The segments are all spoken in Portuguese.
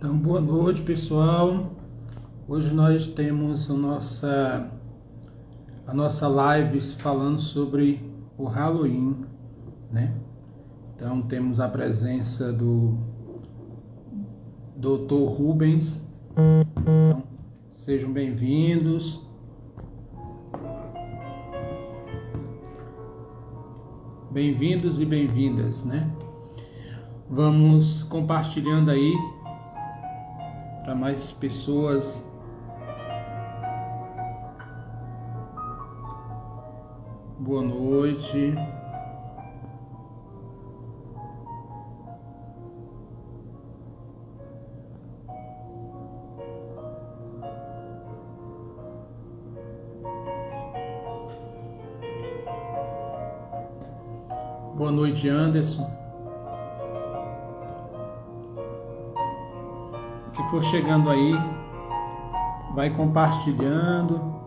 Então, boa noite, pessoal. Hoje nós temos a nossa live falando sobre o Halloween, né? Então, temos a presença do Dr. Rubens. Então, sejam bem-vindos. Bem-vindos e bem-vindas, né? Vamos compartilhando aí para mais pessoas. Boa noite. Boa noite, Anderson. O que for chegando aí, vai compartilhando,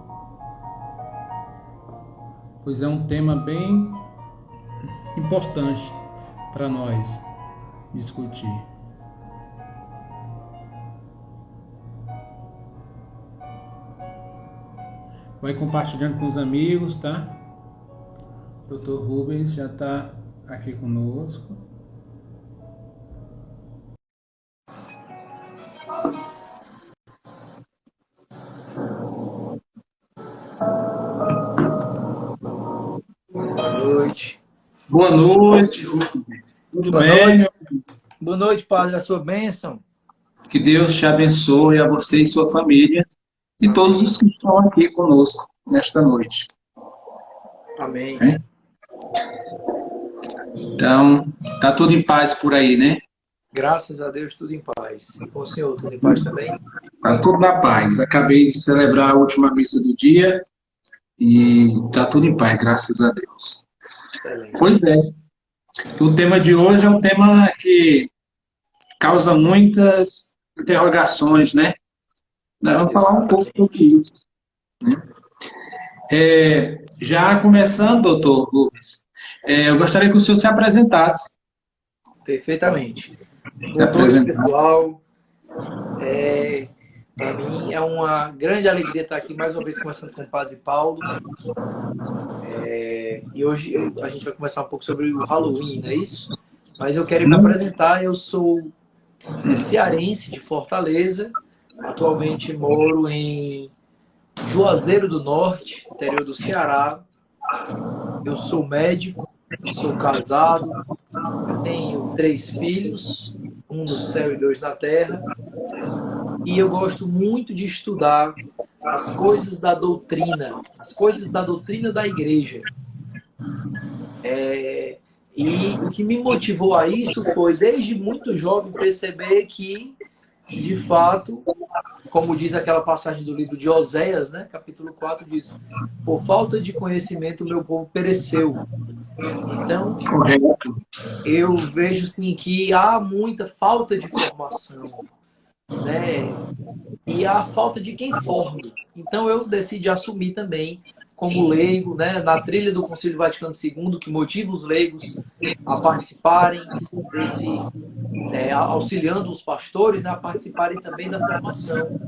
pois é um tema bem importante para nós discutir. Vai compartilhando com os amigos, tá? Dr. Rubens já está aqui conosco. Boa noite. Boa noite, Rubens. Tudo Boa bem? noite. Boa noite, Padre, a sua bênção. Que Deus te abençoe a você e sua família e todos Amém. os que estão aqui conosco nesta noite. Amém. Né? Então, tá tudo em paz por aí, né? Graças a Deus, tudo em paz. E com o Senhor, tudo em paz também? Tá tudo na paz. Acabei de celebrar a última missa do dia e tá tudo em paz, graças a Deus. Pois Excelente. é. O tema de hoje é um tema que causa muitas interrogações, né? Nós vamos falar um pouco sobre Exatamente. isso. Né? Já começando, doutor Rubens, eu gostaria que o senhor se apresentasse. Perfeitamente. Se Boa noite, apresentar. pessoal. Para mim é uma grande alegria estar aqui mais uma vez conversando com o Padre Paulo. E hoje a gente vai conversar um pouco sobre o Halloween, não é isso? Mas eu quero me apresentar. Eu sou cearense de Fortaleza. Atualmente moro em Juazeiro do Norte, interior do Ceará. Eu sou médico, sou casado, tenho 3 filhos, um no céu e 2 na terra. E eu gosto muito de estudar as coisas da doutrina da igreja. E o que me motivou a isso foi, desde muito jovem, perceber que, de fato, como diz aquela passagem do livro de Oséias, né? Capítulo 4, diz: por falta de conhecimento, o meu povo pereceu. Então, Correto. eu vejo sim que há muita falta de formação, né? E há falta de quem forme. Então, eu decidi assumir também como leigo, né? Na trilha do Concílio Vaticano II, que motiva os leigos a participarem desse, auxiliando os pastores, né? A participarem também da formação.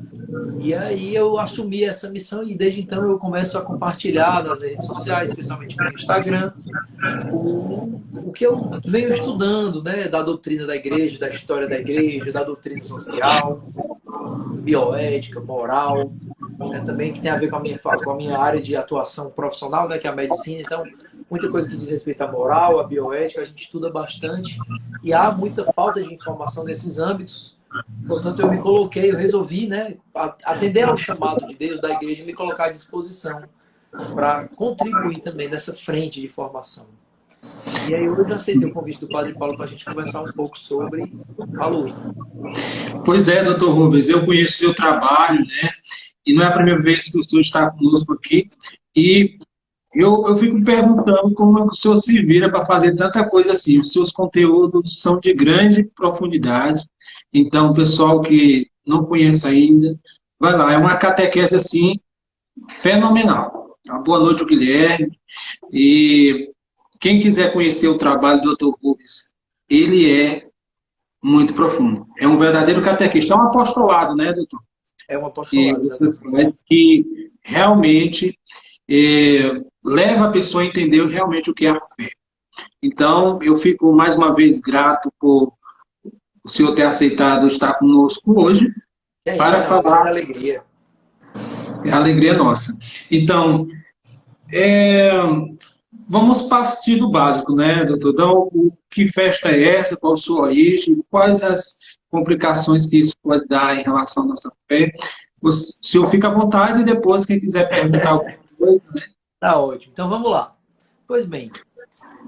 E aí eu assumi essa missão e desde então eu começo a compartilhar nas redes sociais, especialmente aqui no Instagram, o que eu venho estudando, né, da doutrina da igreja, da história da igreja, da doutrina social, bioética, moral, né, também que tem a ver com a minha área de atuação profissional, né, que é a medicina. Então, muita coisa que diz respeito à moral, à bioética, a gente estuda bastante e há muita falta de informação nesses âmbitos. Portanto, eu me coloquei, eu resolvi, né, atender ao chamado de Deus da igreja e me colocar à disposição para contribuir também nessa frente de formação. E aí hoje eu aceitei o convite do Padre Paulo para a gente conversar um pouco sobre Halloween. Pois é, doutor Rubens, eu conheço o seu trabalho, né? E não é a primeira vez que o senhor está conosco aqui. E eu fico perguntando como é que o senhor se vira para fazer tanta coisa assim. Os seus conteúdos são de grande profundidade. Então, o pessoal que não conhece ainda, vai lá. É uma catequese assim fenomenal. Uma boa noite, Guilherme. E quem quiser conhecer o trabalho do Dr. Rubens, ele é muito profundo. É um verdadeiro catequista, é um apostolado, né, doutor? É um Que apostolado, você exatamente. faz que realmente leva a pessoa a entender realmente o que é a fé. Então, eu fico mais uma vez grato por o senhor ter aceitado estar conosco hoje É para isso, é uma grande falar, alegria. é a alegria nossa. Então, é, vamos partir do básico, né, doutor? Então, que festa é essa? Qual a sua origem? Quais as complicações que isso pode dar em relação à nossa fé? O senhor fica à vontade e depois, quem quiser perguntar alguma coisa, né? Tá ótimo. Então vamos lá. Pois bem,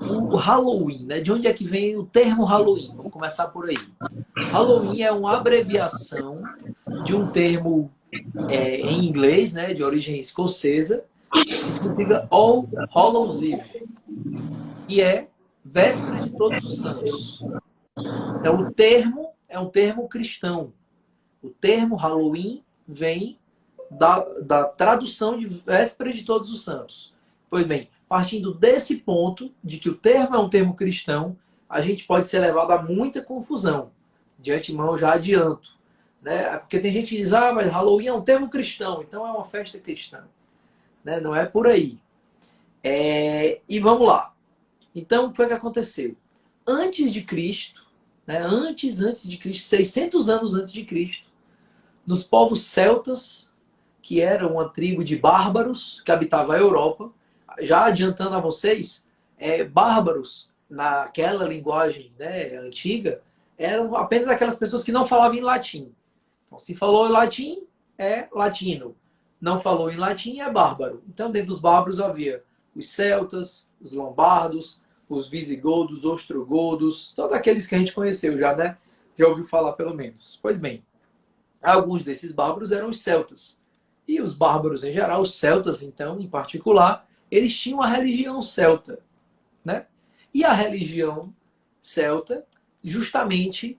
o Halloween, né? De onde é que vem o termo Halloween? Vamos começar por aí. Halloween é uma abreviação de um termo em inglês, né? De origem escocesa, que significa All Hallows Eve, que é véspera de Todos os Santos. Então o termo é um termo cristão. O termo Halloween vem da tradução de véspera de Todos os Santos. Pois bem, partindo desse ponto, de que o termo é um termo cristão, a gente pode ser levado a muita confusão. De antemão, já adianto. Né? Porque tem gente que diz, ah, mas Halloween é um termo cristão, então é uma festa cristã. Né? Não é por aí. E vamos lá. Então, o que foi que aconteceu? Antes de Cristo, né? antes de Cristo, 600 anos antes de Cristo, nos povos celtas, que era uma tribo de bárbaros que habitava a Europa. Já adiantando a vocês, bárbaros, naquela linguagem, né, antiga, eram apenas aquelas pessoas que não falavam em latim. Então, se falou em latim, é latino. Não falou em latim, é bárbaro. Então, dentro dos bárbaros havia os celtas, os lombardos, os visigodos, ostrogodos, todos aqueles que a gente conheceu já, né? Já ouviu falar pelo menos. Pois bem, alguns desses bárbaros eram os celtas. E os bárbaros em geral, os celtas então, em particular, eles tinham a religião celta, né? E a religião celta justamente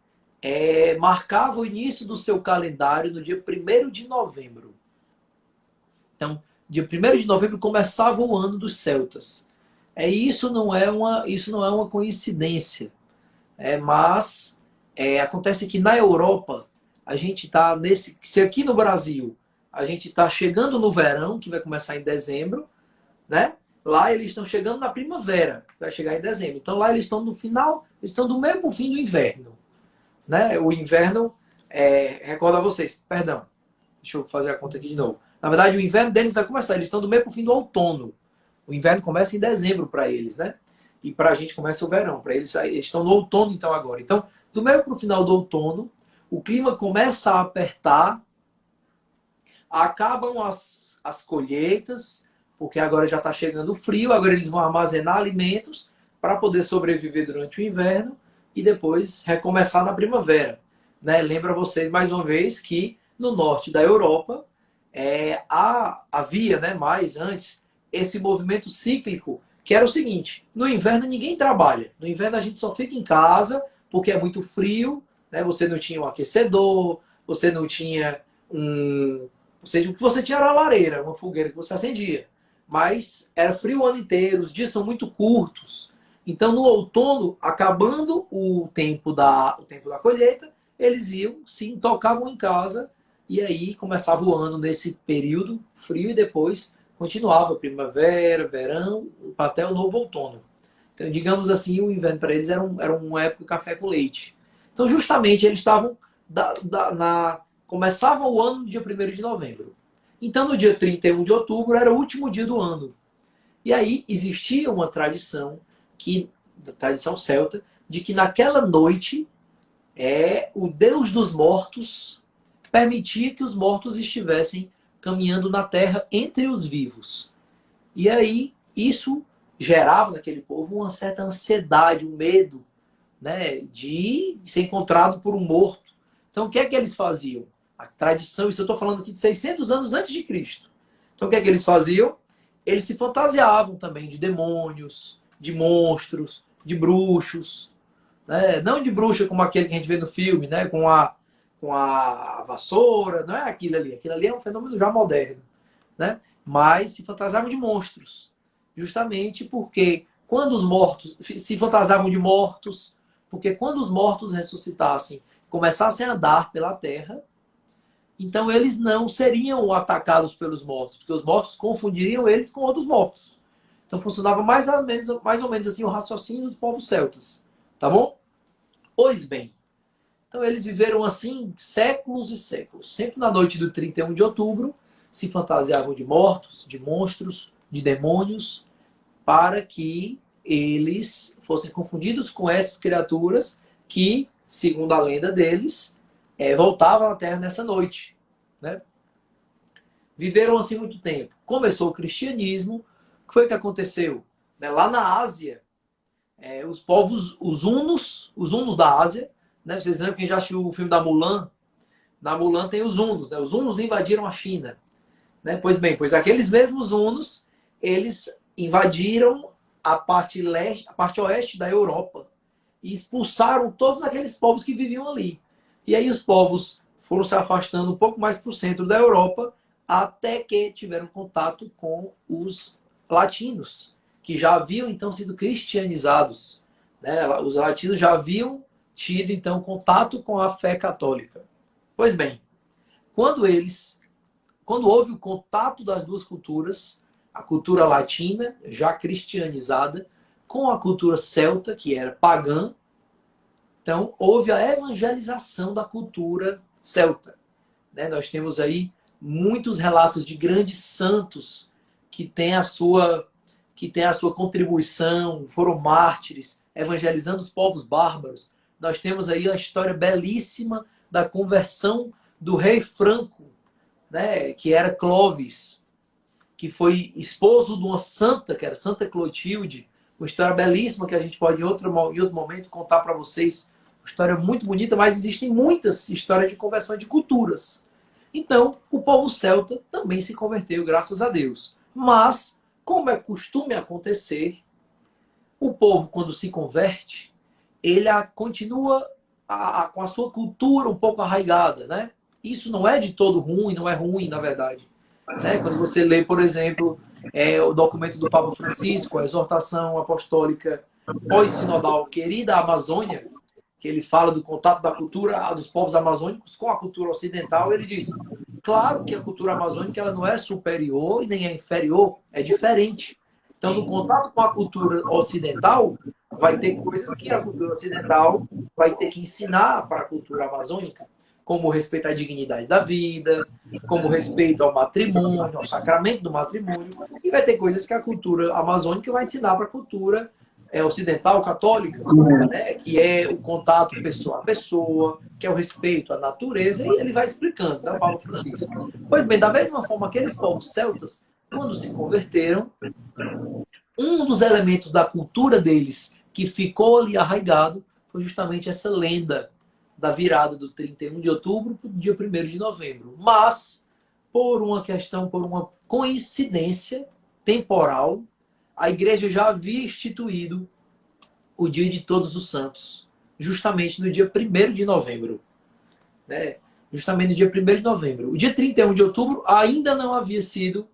marcava o início do seu calendário no dia 1º de novembro. Então, dia 1º de novembro começava o ano dos celtas. Isso não é uma coincidência. Mas acontece que na Europa, a gente está nesse. Se aqui no Brasil a gente está chegando no verão, que vai começar em dezembro, né? Lá eles estão chegando na primavera, que vai chegar em dezembro. Então lá eles estão no final, eles estão do meio para o fim do inverno. Né? O inverno, recorda vocês, perdão, deixa eu fazer a conta aqui de novo. Na verdade, o inverno deles vai começar, eles estão do meio para o fim do outono. O inverno começa em dezembro para eles, né? E para a gente começa o verão. Para eles estão no outono então agora. Então, do meio para o final do outono, o clima começa a apertar, acabam as colheitas, porque agora já está chegando o frio, agora eles vão armazenar alimentos para poder sobreviver durante o inverno e depois recomeçar na primavera. Né? Lembra vocês mais uma vez que no norte da Europa havia, né, mais antes, esse movimento cíclico, que era o seguinte: no inverno ninguém trabalha, no inverno a gente só fica em casa porque é muito frio, né? Você não tinha um aquecedor, você não tinha o que você tinha era a lareira, uma fogueira que você acendia. Mas era frio o ano inteiro, os dias são muito curtos. Então, no outono, acabando o tempo da colheita, eles iam, sim, tocavam em casa e aí começava o ano nesse período frio e depois continuava primavera, verão, até o novo outono. Então, digamos assim, o inverno para eles era uma época de café com leite. Então, justamente, eles estavam começava o ano no dia 1º de novembro. Então, no dia 31 de outubro era o último dia do ano. E aí existia uma tradição, da tradição celta, de que naquela noite o Deus dos mortos permitia que os mortos estivessem caminhando na terra entre os vivos. E aí isso gerava naquele povo uma certa ansiedade, um medo, né, de ser encontrado por um morto. Então, o que é que eles faziam? A tradição, isso eu estou falando aqui de 600 anos antes de Cristo. Então, o que é que eles faziam? Eles se fantasiavam também de demônios, de monstros, de bruxos. Né? Não de bruxa como aquele que a gente vê no filme, né? Com a vassoura, não é aquilo ali. Aquilo ali é um fenômeno já moderno. Né? Mas se fantasiavam de monstros. Justamente porque quando os mortos se fantasiavam de mortos, Porque quando os mortos ressuscitassem, começassem a andar pela terra, então eles não seriam atacados pelos mortos, porque os mortos confundiriam eles com outros mortos. Então funcionava mais ou menos assim o raciocínio dos povos celtas. Tá bom? Pois bem, então eles viveram assim séculos e séculos. Sempre na noite do 31 de outubro, se fantasiavam de mortos, de monstros, de demônios, para que eles fossem confundidos com essas criaturas que, segundo a lenda deles, voltavam à Terra nessa noite. Né? Viveram assim muito tempo. Começou o cristianismo. O que foi que aconteceu? Lá na Ásia, os povos, os hunos da Ásia, né? Vocês lembram quem já assistiu o filme da Mulan? Na Mulan tem os hunos, né? Os hunos invadiram a China. Né? Pois bem, aqueles mesmos hunos, eles invadiram a parte leste, a parte oeste da Europa e expulsaram todos aqueles povos que viviam ali. E aí os povos foram se afastando um pouco mais para o centro da Europa, até que tiveram contato com os latinos, que já haviam então sido cristianizados. Né? Os latinos já haviam tido então contato com a fé católica. Pois bem, quando houve o contato das duas culturas, a cultura latina, já cristianizada, com a cultura celta, que era pagã, então houve a evangelização da cultura celta. Né? Nós temos aí muitos relatos de grandes santos que têm a sua contribuição, foram mártires, evangelizando os povos bárbaros. Nós temos aí a história belíssima da conversão do rei Franco, né, que era Clovis, que foi esposo de uma santa, que era Santa Clotilde. Uma história belíssima que a gente pode em outro momento contar para vocês. Uma história muito bonita, mas existem muitas histórias de conversões de culturas. Então, o povo celta também se converteu, graças a Deus. Mas, como é costume acontecer, o povo, quando se converte, ele continua com a sua cultura um pouco arraigada, né? Isso não é de todo ruim, não é ruim, na verdade. Né? Quando você lê, por exemplo, o documento do Papa Francisco, a exortação apostólica pós-sinodal Querida Amazônia, que ele fala do contato da cultura dos povos amazônicos com a cultura ocidental, ele diz, claro que a cultura amazônica ela não é superior e nem é inferior, é diferente. Então, no contato com a cultura ocidental, vai ter coisas que a cultura ocidental vai ter que ensinar para a cultura amazônica, como respeito à dignidade da vida, como respeito ao matrimônio, ao sacramento do matrimônio, e vai ter coisas que a cultura amazônica vai ensinar para a cultura ocidental, católica, né? Que é o contato pessoa a pessoa, que é o respeito à natureza, e ele vai explicando, né, Paulo Francisco. Pois bem, da mesma forma, aqueles povos celtas, quando se converteram, um dos elementos da cultura deles que ficou ali arraigado foi justamente essa lenda da virada do 31 de outubro para o dia 1º de novembro. Mas, por uma coincidência temporal, a igreja já havia instituído o dia de Todos os Santos, justamente no dia 1º de novembro. Né? Justamente no dia 1º de novembro. O dia 31 de outubro ainda não havia sido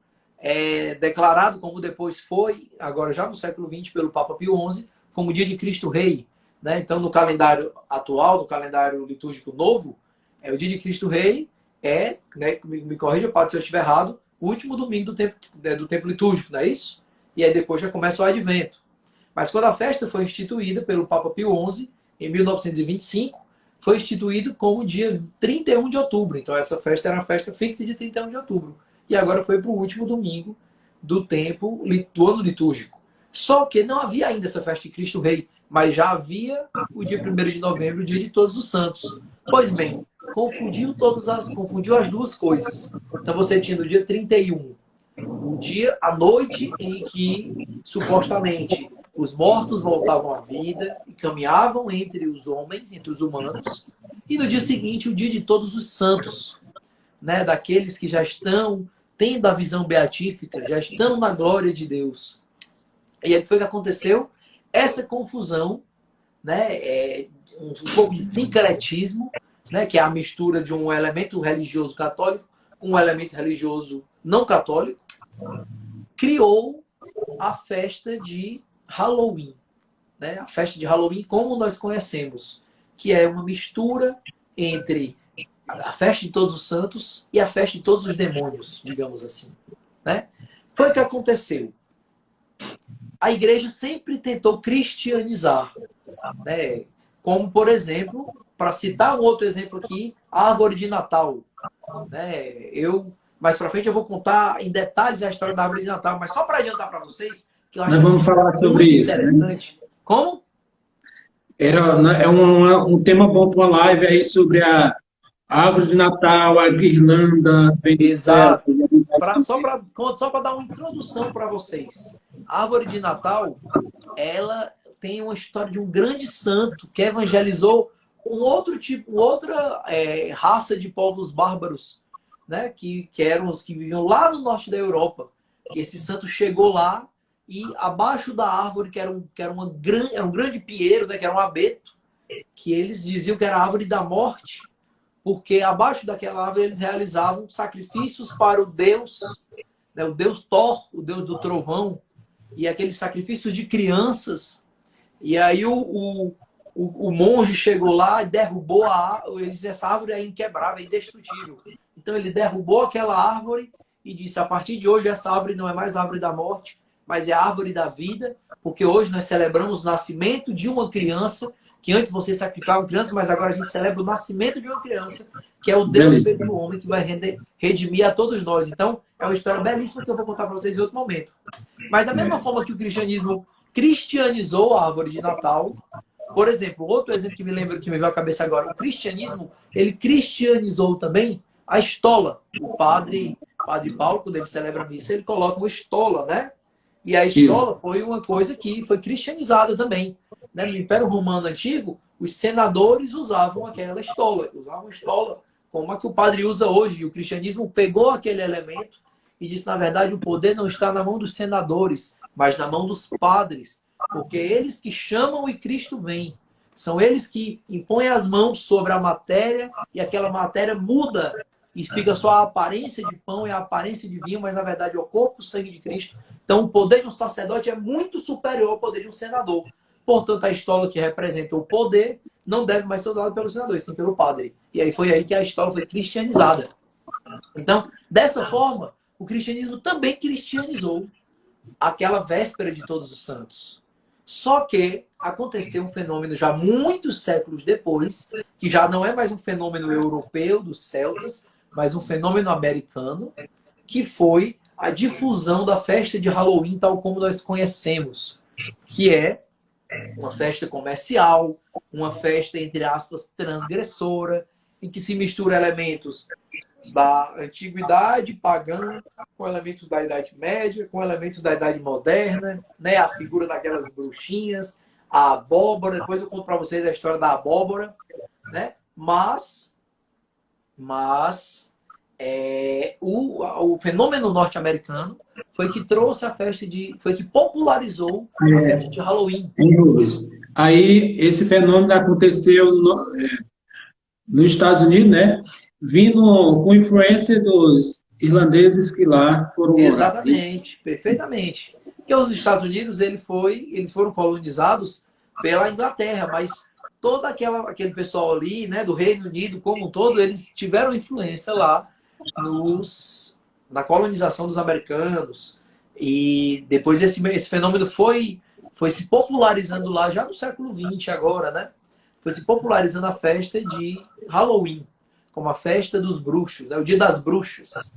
declarado, como depois foi, agora já no século XX, pelo Papa Pio XI, como o dia de Cristo Rei. Né? Então, no calendário atual, no calendário litúrgico novo, o dia de Cristo Rei né, me corrija, Padre, se eu estiver errado, o último domingo do tempo litúrgico, não é isso? E aí depois já começa o advento. Mas quando a festa foi instituída pelo Papa Pio XI, em 1925, foi instituído como dia 31 de outubro. Então essa festa era a festa fixa de 31 de outubro. E agora foi para o último domingo do ano litúrgico. Só que não havia ainda essa festa de Cristo Rei, mas já havia o dia 1º de novembro, o dia de Todos os Santos. Pois bem, confundiu as duas coisas. Então você tinha no dia 31 a noite em que supostamente os mortos voltavam à vida e caminhavam entre os homens, entre os humanos, e no dia seguinte o dia de Todos os Santos, né, daqueles que já estão tendo a visão beatífica, já estão na glória de Deus. E aí o que foi que aconteceu? Essa confusão, né, um pouco de sincretismo, né, que é a mistura de um elemento religioso católico com um elemento religioso não católico, criou a festa de Halloween. né, a festa de Halloween como nós conhecemos, que é uma mistura entre a festa de Todos os Santos e a festa de todos os demônios, digamos assim, né? Foi o que aconteceu. A igreja sempre tentou cristianizar, né? Como, por exemplo, para citar um outro exemplo aqui, a árvore de Natal, né? Mais para frente eu vou contar em detalhes a história da árvore de Natal, mas só para adiantar para vocês que eu acho Nós essa vamos história falar sobre muito isso, né? interessante. Como? É um tema bom para uma live aí sobre a árvore de Natal, a guirlanda vem do céu. Exato. Só para dar uma introdução para vocês. A árvore de Natal, ela tem uma história de um grande santo que evangelizou outra raça de povos bárbaros, né? Que eram os que viviam lá no norte da Europa. Que esse santo chegou lá e abaixo da árvore, era um grande pinheiro, né? Que era um abeto, que eles diziam que era a árvore da morte, porque abaixo daquela árvore eles realizavam sacrifícios para o deus, né? O deus Thor, o deus do trovão, e aqueles sacrifícios de crianças. E aí o monge chegou lá e derrubou ele disse, essa árvore é inquebrável, é indestrutível. Então ele derrubou aquela árvore e disse, a partir de hoje essa árvore não é mais a árvore da morte, mas é a árvore da vida, porque hoje nós celebramos o nascimento de uma criança, que antes você sacrificava uma criança, mas agora a gente celebra o nascimento de uma criança, que é o Deus Beleza. feito homem, que vai redimir a todos nós. Então, é uma história belíssima que eu vou contar para vocês em outro momento. Mas da mesma forma que o cristianismo cristianizou a árvore de Natal, por exemplo, outro exemplo que me lembra, que me veio à cabeça agora, o cristianismo, ele cristianizou também a estola. O padre Paulo, quando ele celebra a missa, ele coloca uma estola, né? E a Isso. estola foi uma coisa que foi cristianizada também, né? No Império Romano Antigo, os senadores usavam aquela estola, usavam estola como a que o padre usa hoje. E o cristianismo pegou aquele elemento e disse, na verdade, o poder não está na mão dos senadores, mas na mão dos padres, porque eles que chamam e Cristo vem. São eles que impõem as mãos sobre a matéria e aquela matéria muda e fica só a aparência de pão e a aparência de vinho, mas na verdade é o corpo e o sangue de Cristo. Então o poder de um sacerdote é muito superior ao poder de um senador. Portanto, a estola que representa o poder não deve mais ser usada pelo senador, sim pelo padre. E aí foi aí que a estola foi cristianizada. Então, dessa forma, o cristianismo também cristianizou aquela véspera de Todos os Santos. Só que aconteceu um fenômeno já muitos séculos depois, que já não é mais um fenômeno europeu dos celtas, mas um fenômeno americano, que foi a difusão da festa de Halloween tal como nós conhecemos, que é uma festa comercial, uma festa, entre aspas, transgressora, em que se mistura elementos da antiguidade pagã com elementos da Idade Média, com elementos da Idade Moderna, né? A figura daquelas bruxinhas, a abóbora. Depois eu conto para vocês a história da abóbora, né? Mas o fenômeno norte-americano foi que trouxe foi que popularizou a festa de Halloween. Sem dúvidas. Aí, esse fenômeno aconteceu nos Estados Unidos, né? Vindo com influência dos irlandeses que lá foram morar. Exatamente, perfeitamente. Porque os Estados Unidos eles foram colonizados pela Inglaterra, mas todo aquele pessoal ali, né, do Reino Unido como um todo, eles tiveram influência lá na colonização dos americanos. E depois esse fenômeno foi se popularizando lá já no século XX agora, né? Foi se popularizando a festa de Halloween, como a festa dos bruxos, né? O Dia das Bruxas.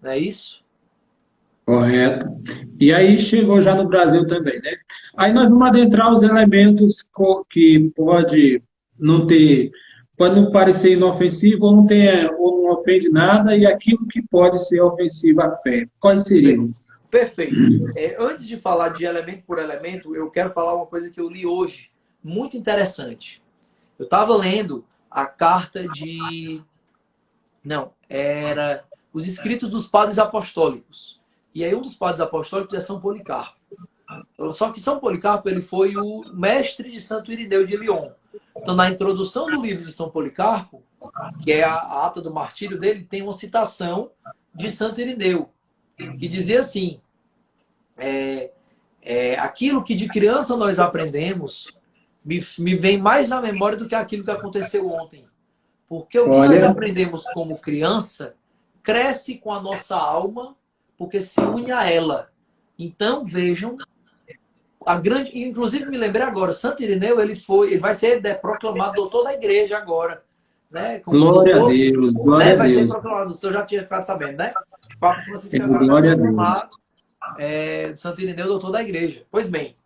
Não é isso? Correto. E aí chegou já no Brasil também, né? Aí nós vamos adentrar os elementos que pode não parecer inofensivo ou não ofende nada, e aquilo que pode ser ofensivo à fé. Quais seriam? Perfeito. Antes de falar de elemento por elemento, eu quero falar uma coisa que eu li hoje, muito interessante. Eu estava lendo a carta de... Não, era os escritos dos padres apostólicos. E aí um dos padres apostólicos é São Policarpo. Só que São Policarpo ele foi o mestre de Santo Irineu de Lyon. Então, na introdução do livro de São Policarpo, que é a ata do martírio dele, tem uma citação de Santo Irineu, que dizia assim, aquilo que de criança nós aprendemos me vem mais à memória do que aquilo que aconteceu ontem. Porque o que nós Olha, aprendemos como criança cresce com a nossa alma, porque se une a ela. Então, vejam, a grande, inclusive me lembrei agora, Santo Irineu, ele vai ser proclamado doutor da igreja agora, né? Como glória a doutor, Deus, glória né? a Vai ser Deus. proclamado, o senhor já tinha ficado sabendo, né? O Papa É, Francisco agora vai glória a Deus. proclamar Santo Irineu doutor da igreja. Pois bem,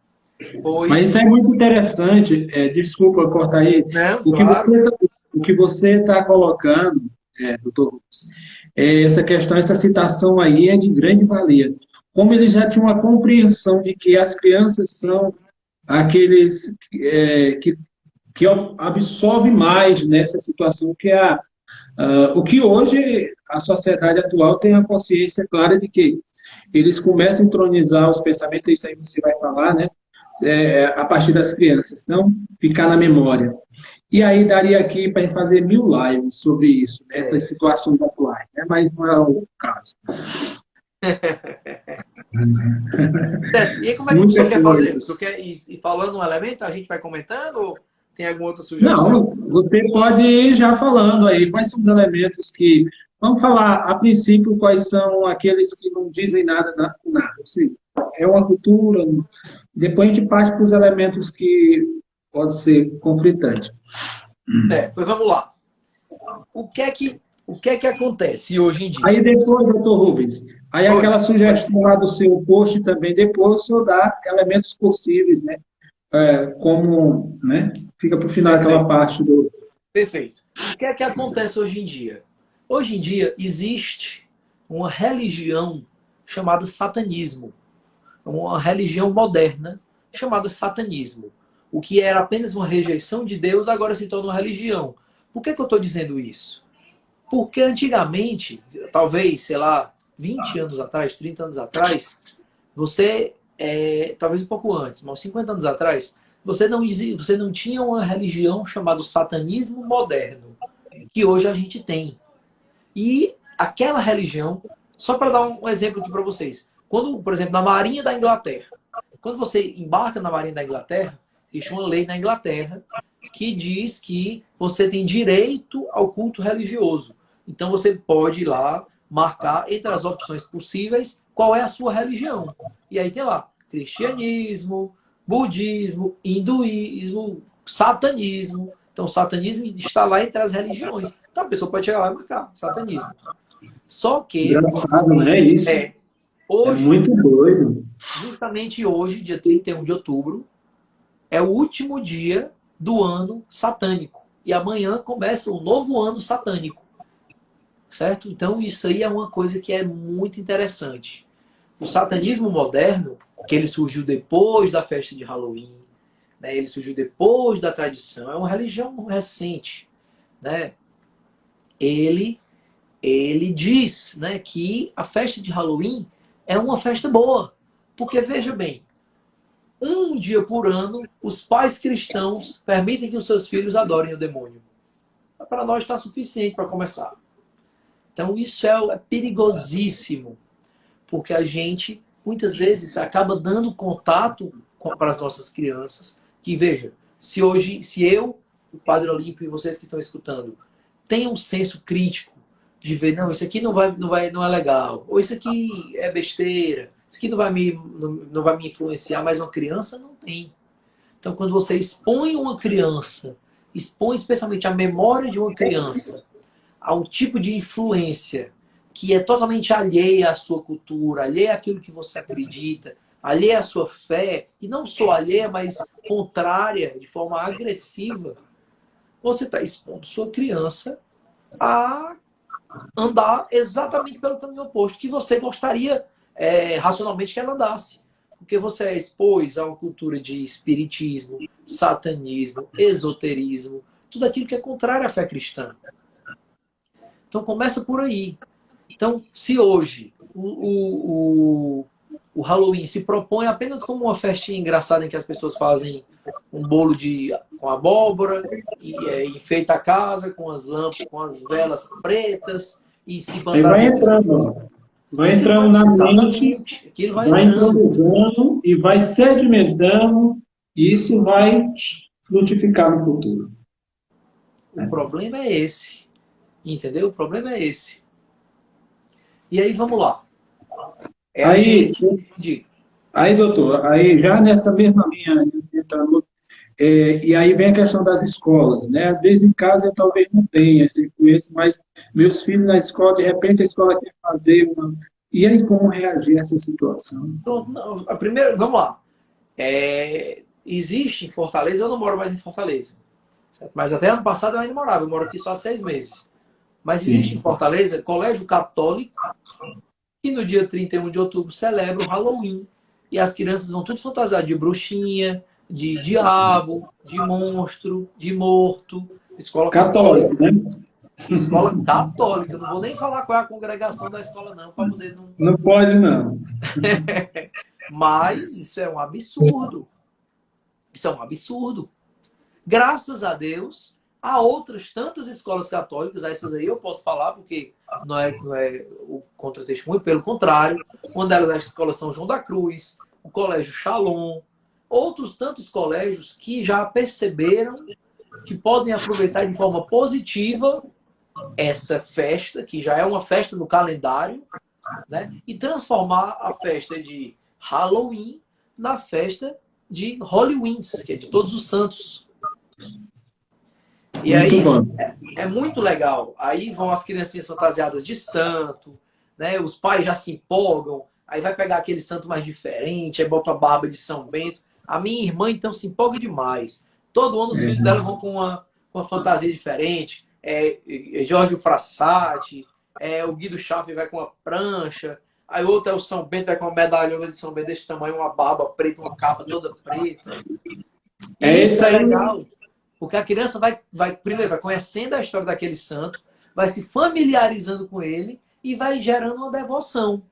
Mas isso é pois, muito interessante, desculpa cortar aí, não, o que claro, você está colocando, doutor Rubens, essa questão, essa citação aí é de grande valia. Como ele já tinha uma compreensão de que as crianças são aqueles que absorvem mais nessa situação o que hoje a sociedade atual tem a consciência clara de que eles começam a entronizar os pensamentos, isso aí você vai falar, né? A partir das crianças, não ficar na memória. E aí daria aqui para fazer 1000 lives sobre isso, nessas é, situações atuais, né? Mas não é o caso. certo. E aí, como é que o senhor Muita quer fazer? coisa. O senhor quer ir falando um elemento, a gente vai comentando, ou tem alguma outra sugestão? Não, você pode ir já falando aí quais são os elementos que. Vamos falar, a princípio, quais são aqueles que não dizem nada, nada. Ou seja, é uma cultura. Depois a gente parte para os elementos que pode ser conflitante. É, pois vamos lá. O que é que acontece hoje em dia? Aí depois, doutor Rubens, aí Oi, aquela pode sugestão dizer. lá do seu post também, depois o senhor dá elementos possíveis, né? Como, né? Fica para o final aquela Perfeito, parte do. perfeito. O que é que acontece hoje em dia? Hoje em dia existe uma religião chamada satanismo, uma religião moderna chamada satanismo. O que era apenas uma rejeição de Deus agora se torna uma religião. Por que eu estou dizendo isso? Porque antigamente, talvez, sei lá, 20 anos atrás, 30 anos atrás, talvez um pouco antes, mas 50 anos atrás, você não tinha uma religião chamada satanismo moderno, que hoje a gente tem. E aquela religião, só para dar um exemplo aqui para vocês, quando, por exemplo, na Marinha da Inglaterra, quando você embarca na Marinha da Inglaterra, existe uma lei na Inglaterra que diz que você tem direito ao culto religioso. Então você pode ir lá marcar entre as opções possíveis qual é a sua religião. E aí tem lá cristianismo, budismo, hinduísmo, satanismo. Então o satanismo está lá entre as religiões. Então a pessoa pode chegar lá e marcar satanismo. Só que Engraçado, né? Isso é, é hoje, muito doido. justamente hoje, dia 31 de outubro, é o último dia do ano satânico. E amanhã começa o novo ano satânico. Certo? Então isso aí é uma coisa que é muito interessante. O satanismo moderno, que ele surgiu depois da festa de Halloween, né? Ele surgiu depois da tradição, é uma religião recente. Né? Ele, ele diz, né, que a festa de Halloween é uma festa boa. Porque veja bem, um dia por ano, os pais cristãos permitem que os seus filhos adorem o demônio. Para nós está suficiente para começar. Então isso é perigosíssimo, porque a gente muitas vezes acaba dando contato para as nossas crianças, que veja, se eu, o Padre Olímpio e vocês que estão escutando, tem um senso crítico de ver, não, isso aqui não é legal, ou isso aqui é besteira, isso aqui não vai me influenciar, mas uma criança não tem. Então, quando você expõe uma criança, expõe especialmente a memória de uma criança a um tipo de influência que é totalmente alheia à sua cultura, alheia àquilo que você acredita, alheia à sua fé, e não só alheia, mas contrária, de forma agressiva, você está expondo sua criança a andar exatamente pelo caminho oposto que você gostaria racionalmente que ela andasse. Porque você expôs a uma cultura de espiritismo, satanismo, esoterismo, tudo aquilo que é contrário à fé cristã. Então começa por aí. Então, se hoje o Halloween se propõe apenas como uma festinha engraçada em que as pessoas fazem um bolo com abóbora, e enfeita a casa com as lâmpadas, com as velas pretas, e se Aí vai fantasia. entrando, ó. Vai Aquilo entrando vai, na mente, exatamente, aquilo vai vai entrando. improvisando e vai sedimentando, e isso vai frutificar no futuro. O problema é esse, entendeu? O problema é esse. E aí, vamos lá. É a Aí, gente, diga, aí, doutor, aí já nessa mesma linha, entrando, e aí vem a questão das escolas, né? Às vezes em casa eu talvez não tenha essa influência, mas meus filhos na escola, de repente a escola quer fazer uma. E aí como reagir a essa situação? pronto, não, a primeira, vamos lá. Existe em Fortaleza, eu não moro mais em Fortaleza, certo? Mas até ano passado eu ainda morava, eu moro aqui só há 6 meses. Mas existe em Sim. Fortaleza colégio católico que no dia 31 de outubro celebra o Halloween. E as crianças vão tudo fantasiadas de bruxinha, de diabo, de monstro, de morto. Escola Católico, católica. né? Escola católica. Não vou nem falar qual é a congregação da escola, não, para poder não. Não pode, não. Mas isso é um absurdo. Isso é um absurdo. Graças a Deus, há outras tantas escolas católicas, essas aí eu posso falar, porque não é o contra-testemunho, pelo contrário, uma delas é a Escola São João da Cruz, o Colégio Shalom, outros tantos colégios que já perceberam que podem aproveitar de forma positiva essa festa, que já é uma festa no calendário, né? E transformar a festa de Halloween na festa de Halloween, que é de Todos os Santos. E Muito aí bom. é muito legal. Aí vão as criancinhas fantasiadas de santo, né? Os pais já se empolgam. Aí vai pegar aquele santo mais diferente, aí bota a barba de São Bento. A minha irmã, então, se empolga demais. Todo ano os filhos dela vão com uma fantasia diferente. Jorge Frassati, o Guido Chaves vai com uma prancha. Aí outro é o São Bento, vai com uma medalhona de São Bento desse tamanho, uma barba preta, uma capa toda preta. É E isso isso é aí. legal. Porque a criança primeiro, vai conhecendo a história daquele santo, vai se familiarizando com ele e vai gerando uma devoção,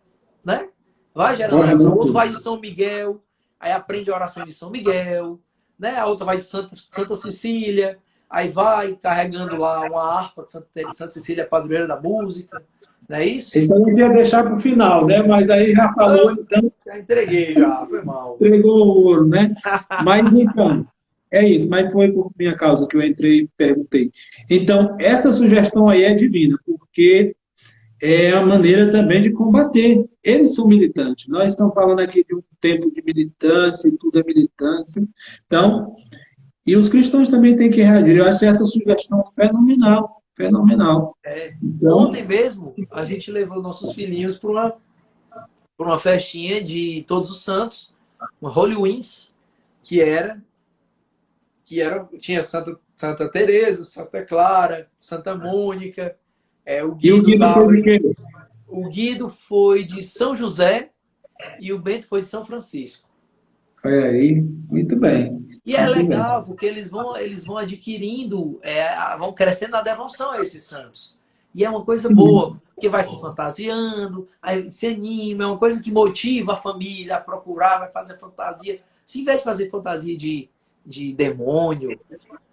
né? Vai gerando uma devoção. O outro Correto. vai de São Miguel, aí aprende a oração de São Miguel, né? A outra vai de Santa Cecília, aí vai carregando lá uma harpa de Santa Cecília, padroeira da música, não é isso? Isso aí eu ia deixar para o final, né? Mas aí já falou, Ah, então já entreguei já, foi mal. entregou o ouro, né? Mas então, é isso. Mas foi por minha causa que eu entrei e perguntei. Então, essa sugestão aí é divina, porque é a maneira também de combater. Eles são militantes. Nós estamos falando aqui de um tempo de militância, e tudo é militância. Então, e os cristãos também têm que reagir. Eu acho essa sugestão fenomenal, fenomenal. Então, Ontem mesmo, a gente levou nossos filhinhos para uma festinha de Todos os Santos, uma Holy Wings, que tinha Santa Teresa, Santa Clara, Santa Mônica, o e o Guido Guido fez tava, o quê? o Guido foi de São José e o Bento foi de São Francisco. Foi aí, muito bem, E é muito bem. legal, porque eles vão adquirindo, vão crescendo na devoção a esses santos. E é uma coisa Sim, boa, porque vai se fantasiando, aí se anima, é uma coisa que motiva a família a procurar, vai fazer fantasia. Se em vez de fazer fantasia de demônio,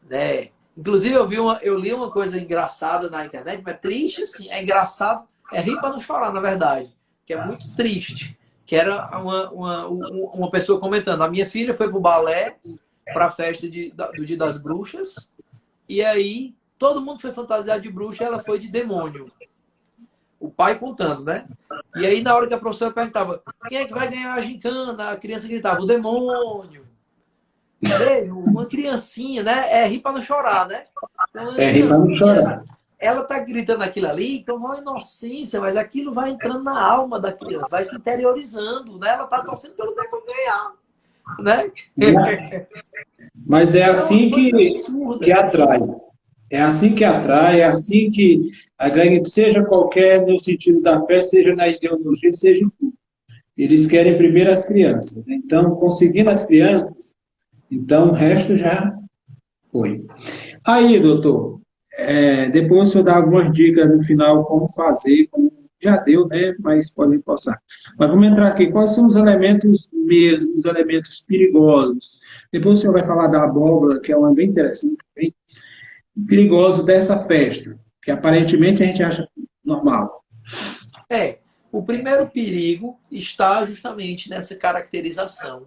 né? Inclusive eu li uma coisa engraçada na internet, mas triste assim, é engraçado, é rir para não chorar, na verdade, que é muito triste. Que era uma pessoa comentando, a minha filha foi pro balé para a festa do Dia das Bruxas, e aí todo mundo foi fantasiado de bruxa, ela foi de demônio. O pai contando, né? E aí na hora que a professora perguntava, quem é que vai ganhar a gincana? A criança gritava, o demônio. Veja, uma criancinha, né? É rir para não chorar, né? Então, uma é rir para não criancinha, chorar. ela tá gritando aquilo ali com uma inocência, mas aquilo vai entrando na alma da criança, vai se interiorizando, né? Ela tá torcendo pelo demônio ganhar, né? Mas é É uma assim coisa que absurda. atrai. É assim que atrai, é assim que agrega, seja qualquer no sentido da fé, seja na ideologia, seja em tudo. Eles querem primeiro as crianças. Então, conseguindo as crianças, então o resto já foi. Aí, doutor, depois o senhor dá algumas dicas no final como fazer, como já deu, né? Mas pode reforçar. Mas vamos entrar aqui. Quais são os elementos mesmo, os elementos perigosos? Depois o senhor vai falar da abóbora, que é uma bem interessante também, perigoso dessa festa, que aparentemente a gente acha normal. É, O primeiro perigo está justamente nessa caracterização,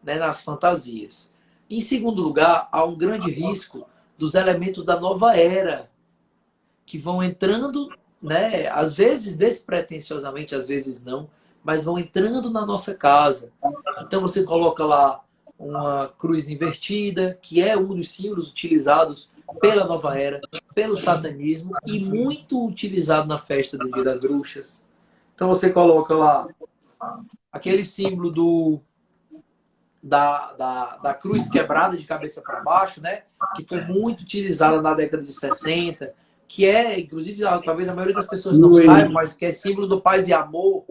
né, nas fantasias. Em segundo lugar, há um grande risco dos elementos da nova era, que vão entrando, né, às vezes despretensiosamente, às vezes não, mas vão entrando na nossa casa. Então você coloca lá uma cruz invertida, que é um dos símbolos utilizados pela nova era, pelo satanismo e muito utilizado na festa do Dia das Bruxas. Então você coloca lá aquele símbolo da cruz quebrada de cabeça para baixo, né? Que foi muito utilizada na década de 60, que é, inclusive, talvez a maioria das pessoas não saibam, mas que é símbolo do paz e amor,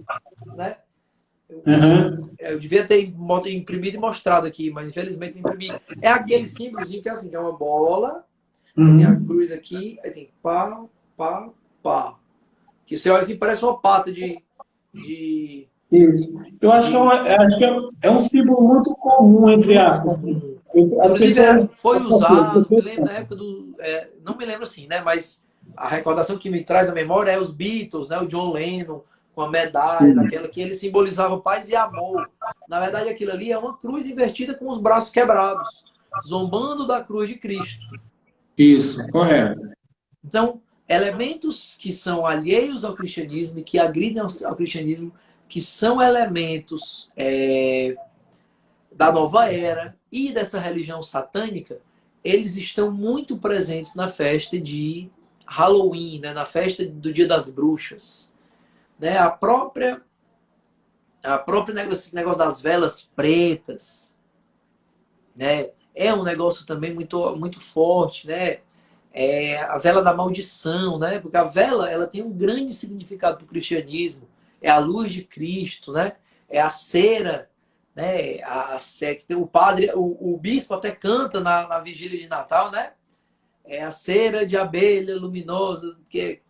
né? Eu devia ter imprimido e mostrado aqui, mas infelizmente não imprimi. É aquele símbolozinho que é assim, que é uma bola, aí tem a cruz aqui, aí tem pá, pá, pá. Que você olha assim, parece uma pata de Isso. Eu acho que, é um símbolo muito comum, entre muito aspas. comum. As Inclusive, pessoas. foi usado, me lembro na época do. Não me lembro assim, né? Mas a recordação que me traz à memória é os Beatles, né? O John Lennon, com a medalha, Sim. daquela que ele simbolizava paz e amor. Na verdade, aquilo ali é uma cruz invertida com os braços quebrados, zombando da cruz de Cristo. Isso, correto. Então, elementos que são alheios ao cristianismo e que agridem ao cristianismo, que são elementos da nova era e dessa religião satânica, eles estão muito presentes na festa de Halloween, né? Na festa do Dia das Bruxas. Né? Esse negócio das velas pretas, né? É um negócio também muito, muito forte, né? É a vela da maldição, né? Porque a vela, ela tem um grande significado para o cristianismo. É a luz de Cristo, né? É a cera, né? O padre, o bispo até canta na vigília de Natal, né? É a cera de abelha luminosa, que,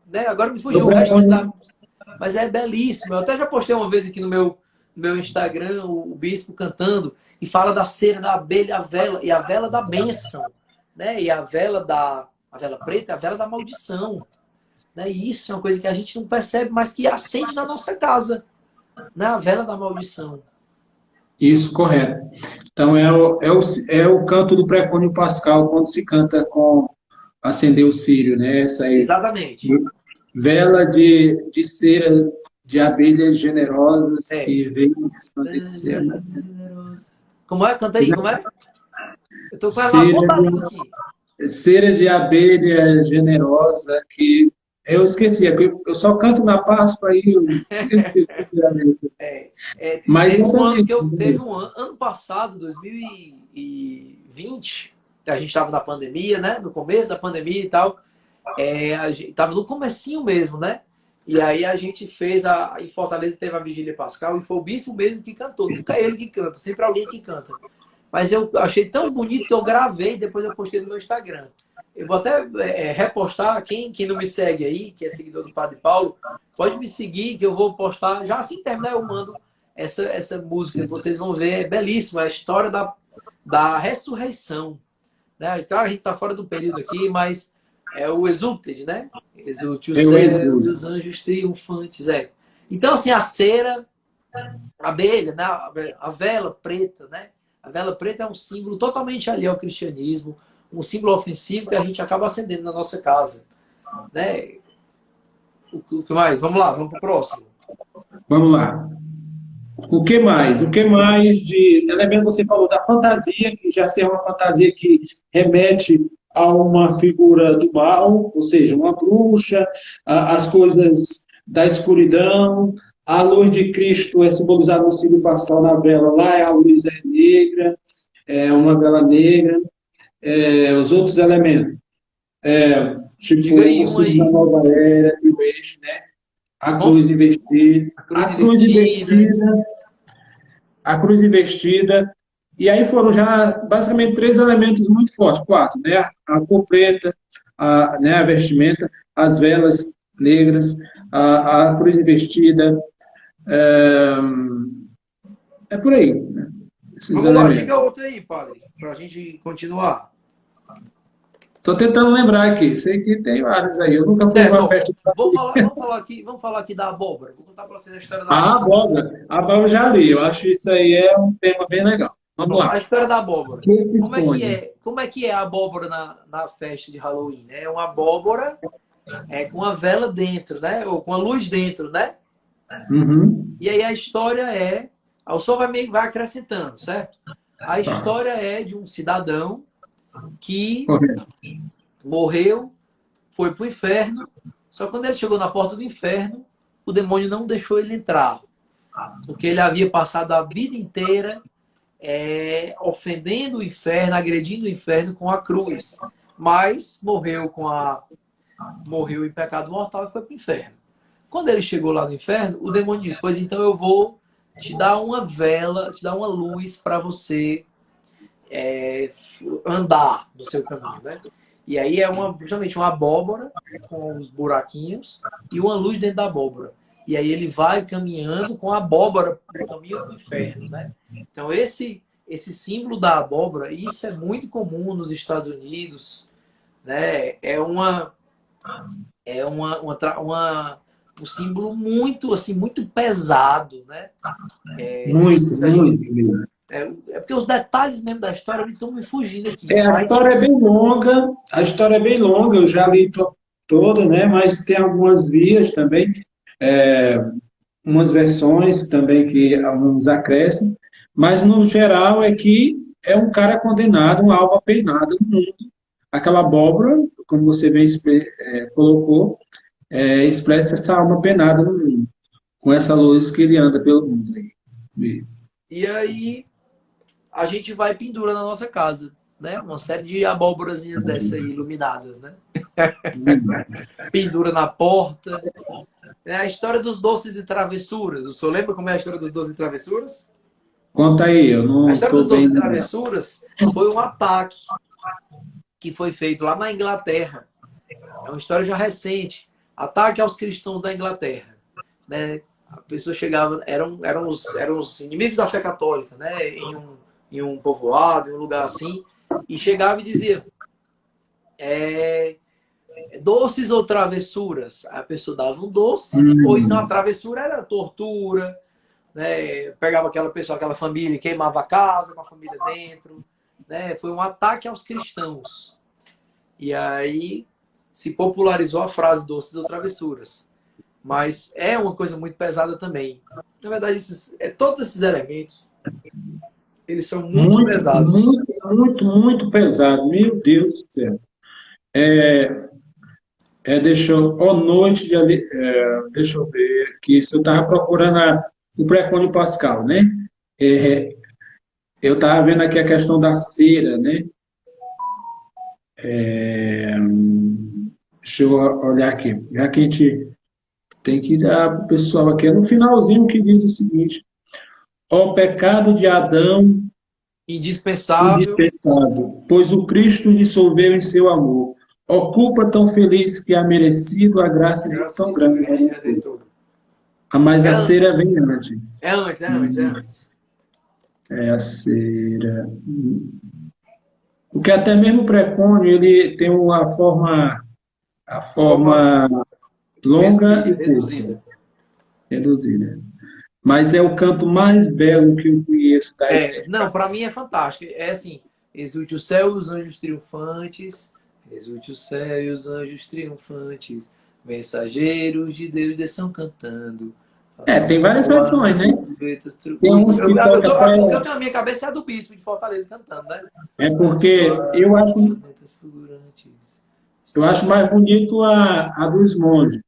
né? Agora me fugiu o resto da... Mas é belíssimo. Eu até já postei uma vez aqui no meu Instagram o bispo cantando e fala da cera da abelha, a vela, e a vela da bênção, né? E a vela preta, a vela da maldição, né? E isso é uma coisa que a gente não percebe, mas que acende na nossa casa, né? A vela da maldição. Isso, correto. Então, é o canto do pré-cônio pascal, quando se canta com acender o círio, né? Essa aí, Exatamente. vela de cera de abelhas generosas É. que vem resplandecer. Como é? Canta aí, como é? Eu tô com ela na Cera ponta da língua aqui. Cera de abelha generosa que eu esqueci, eu só canto na Páscoa e eu esqueci. Mas Teve um ano exatamente. que eu. Teve um ano passado, 2020, que a gente estava na pandemia, né? No começo da pandemia e tal. A gente tava no comecinho mesmo, né? E aí a gente fez em Fortaleza teve a Vigília Pascal e foi o bispo mesmo que cantou. Nunca é ele que canta, sempre alguém que canta. Mas eu achei tão bonito que eu gravei e depois eu postei no meu Instagram. Eu vou até repostar. Quem não me segue aí, que é seguidor do Padre Paulo, pode me seguir que eu vou postar. Já assim que terminar, eu mando essa música. Vocês vão ver, é belíssima. É a história da ressurreição. Né? Claro, a gente está fora do período aqui, mas é o Exulted, né? Exulte o Eu céu e exudo. os anjos triunfantes. Então, assim, a cera, a abelha, né? A vela preta, né? A vela preta é um símbolo totalmente alheio ao cristianismo, um símbolo ofensivo que a gente acaba acendendo na nossa casa. Né? O que mais? Vamos lá, vamos para o próximo. Vamos lá. O que mais? O que mais de elemento você falou da fantasia, que já é uma fantasia que remete a uma figura do mal, ou seja, uma bruxa, as coisas da escuridão, a luz de Cristo é simbolizada no círio pascal na vela, lá a luz é negra, é uma vela negra, os outros elementos, tipo Diga aí o um símbolo da aí. nova era, do eixo, né? A Bom, cruz invertida, a cruz invertida. a cruz invertida, e aí foram já basicamente três elementos muito fortes, quatro, né? A cor preta, né, a vestimenta, as velas negras, a cruz invertida, é, por aí, né? Esses Vamos lá, diga elementos. outra aí, padre, para a gente continuar. Tô tentando lembrar aqui. Sei que tem vários aí. Eu nunca fui numa Certo, ó, festa de Halloween. vamos falar aqui da abóbora. Vou contar para vocês a história da A abóbora. abóbora. A abóbora eu já li. Eu acho isso aí é um tema bem legal. Vamos Pronto, a lá. história da O abóbora. que se esconde? Como é que é a abóbora na festa de Halloween? Né? É uma abóbora com uma vela dentro, né? Ou com a luz dentro, né? Uhum. E aí a história é. O som vai acrescentando, certo? A Tá. história é de um cidadão que Correto. morreu, foi para o inferno, só que quando ele chegou na porta do inferno, o demônio não deixou ele entrar, porque ele havia passado a vida inteira ofendendo o inferno, agredindo o inferno com a cruz, mas morreu em pecado mortal e foi para o inferno. Quando ele chegou lá no inferno, o demônio disse: pois então eu vou te dar uma vela, te dar uma luz para você andar no seu caminho, né? E aí é justamente uma abóbora com os buraquinhos e uma luz dentro da abóbora. E aí ele vai caminhando com a abóbora no caminho do inferno, né? Então esse símbolo da abóbora, isso é muito comum nos Estados Unidos, né? Um símbolo muito assim muito pesado, né? Se Muito, vocês ali muito. porque os detalhes mesmo da história estão me fugindo aqui, É, a mas história é bem longa. A história é bem longa. Eu já li toda, né? Mas tem algumas vias também. É, umas versões também que alguns acrescem. Mas, no geral, é que é um cara condenado, uma alma penada no mundo. Aquela abóbora, como você bem colocou, expressa essa alma penada no mundo, com essa luz que ele anda pelo mundo aí. e aí a gente vai e pendura na nossa casa, né? Uma série de abóborazinhas dessa aí, iluminadas, né? Pendura na porta. É a história dos doces e travessuras. O senhor lembra como é a história dos doces e travessuras? Conta aí, eu A não história dos estou doces bem. e travessuras foi um ataque que foi feito lá na Inglaterra. É uma história já recente. Ataque aos cristãos da Inglaterra, né? A pessoa chegava, eram os inimigos da fé católica, né? Em um povoado, em um lugar assim, e chegava e dizia: é, doces ou travessuras? A pessoa dava um doce, ou então a Hum, travessura era tortura, né? Pegava aquela pessoa, aquela família, e queimava a casa com a família dentro, né? Foi um ataque aos cristãos. E aí se popularizou a frase doces ou travessuras. Mas é uma coisa muito pesada também. Na verdade, todos esses elementos, eles são muito muito, pesados. muito, muito, muito pesado. Meu Deus do céu. Deixa eu, ó, noite de deixa eu ver aqui. Se eu estava procurando o pré-cônio pascal, né? É, eu estava vendo aqui a questão da cera, né? Deixa eu olhar aqui. Já que a gente tem que dar para o pessoal aqui, é no finalzinho que diz o seguinte: ó, pecado de Adão Indispensável. indispensável, pois o Cristo dissolveu em seu amor. Ó, culpa tão feliz que há merecido a graça de Graça tão de tão grande grande redentor. redentor. Mas É, a cera vem antes. é antes, é antes, é antes. É a cera. Porque até mesmo o pré-cônio, ele tem a De forma forma longa resumida, e curta, reduzida. reduzida. Mas é o canto mais belo que eu conheço da Não, edificação. para mim é fantástico. É assim, exulte o céu e os anjos triunfantes, exulte o céu e os anjos triunfantes, mensageiros de Deus desçam cantando, façam Tem várias voar versões, né? as trombetas. Tem uns que tocam O que eu até. tenho na minha cabeça é a do Bispo de Fortaleza cantando, né? É porque Abençoar as tormentas fulgurantes. eu acho mais bonito a dos monges.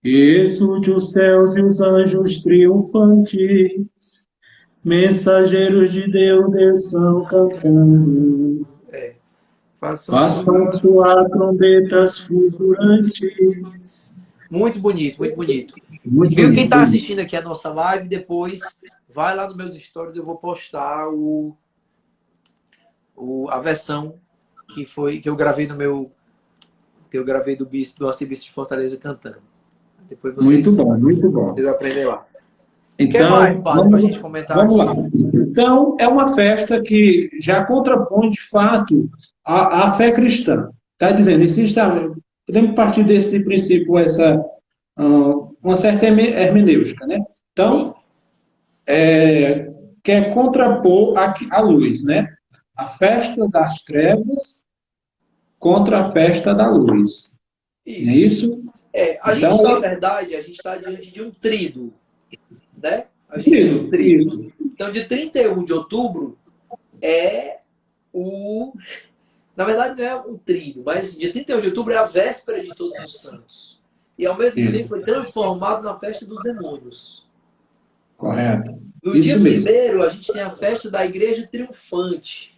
Exulte os céus e os anjos triunfantes, mensageiros de Deus desçam cantando. É, façam Façam soar. soar trombetas fulgurantes. Muito bonito, muito bonito. Muito Viu quem bonito, está bonito. assistindo aqui a nossa live? Depois vai lá nos meus stories, eu vou postar a versão que eu gravei no meu que eu gravei do arcebispo de Fortaleza cantando. Depois Muito bom, muito bom. vocês aprendem lá. O que mais, Então, padre, para a gente comentar vamos lá. aqui? Então, é uma festa que já contrapõe, de fato, a fé cristã. está dizendo, podemos partir desse princípio, uma certa hermenêutica, né? Sim, Então, quer contrapor a luz, né? A festa das trevas contra a festa da luz. Não é isso. isso? A Então, gente, na verdade, a gente está diante de um tríduo, né? A gente tem um isso, tríduo. isso, Então, de 31 de outubro é o... Na verdade, não é um tríduo, mas dia 31 de outubro é a véspera de Todos os Santos. E, ao mesmo tempo, isso, foi transformado na festa dos demônios. correto. No dia Isso mesmo. primeiro, a gente tem a festa da Igreja Triunfante,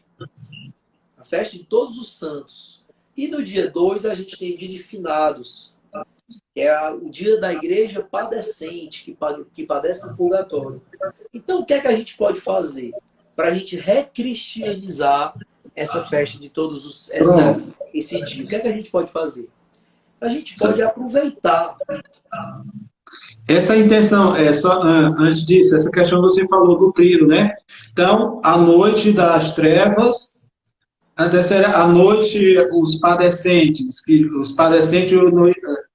a festa de Todos os Santos. E no dia 2, a gente tem o dia de Finados, que é o dia da Igreja Padecente, que padece no purgatório. Então, o que é que a gente pode fazer para a gente recristianizar essa festa de todos Pronto. esse dia? O que é que a gente pode fazer? A gente pode aproveitar. Essa intenção, antes disso, essa questão que você falou do tríduo, né? Então, a noite das trevas, antes era a noite, os padecentes,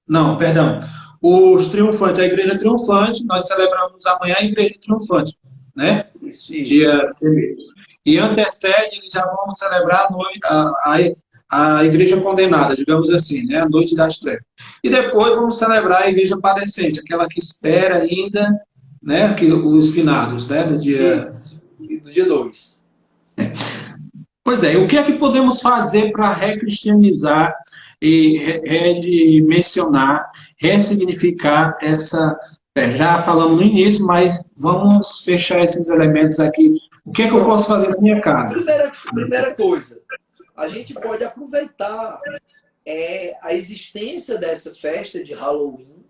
não, perdão, os triunfantes, a igreja triunfante, nós celebramos amanhã a igreja triunfante, né? Isso, Dia isso. 1º. E antecede, eles já vão celebrar a igreja condenada, digamos assim, né? A noite das trevas. E depois vamos celebrar a igreja padecente, aquela que espera ainda, né? Os finados, né? No dia. Isso. E no dia 2. Pois é, o que é que podemos fazer para recristianizar e redimensionar, ressignificar essa. Já falamos no início, mas vamos fechar esses elementos aqui. O que é que eu posso Pronto. fazer na minha casa? Primeira coisa, a gente pode aproveitar a existência dessa festa de Halloween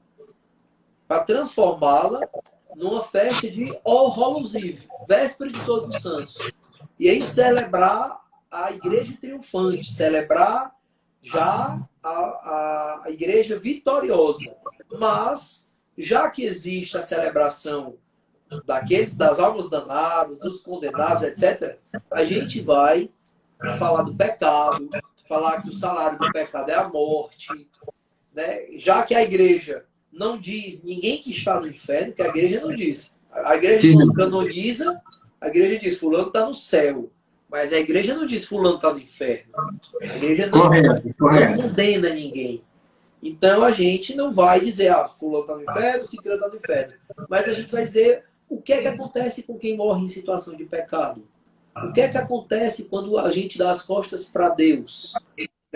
para transformá-la numa festa de All Hallows Eve, véspera de Todos os Santos. E aí celebrar a igreja triunfante, celebrar já a igreja vitoriosa. Mas, já que existe a celebração das almas danadas, dos condenados, etc., a gente vai falar do pecado, falar que o salário do pecado é a morte, né? Já que a igreja não diz ninguém que está no inferno, que a igreja não diz. A igreja, Sim, quando canoniza, a igreja diz fulano está no céu. Mas a igreja não diz fulano está no inferno. A igreja correto, não correto. condena ninguém. Então a gente não vai dizer, fulano está no inferno, ciclano está no inferno. Mas a gente vai dizer o que é que acontece com quem morre em situação de pecado. O que é que acontece quando a gente dá as costas para Deus?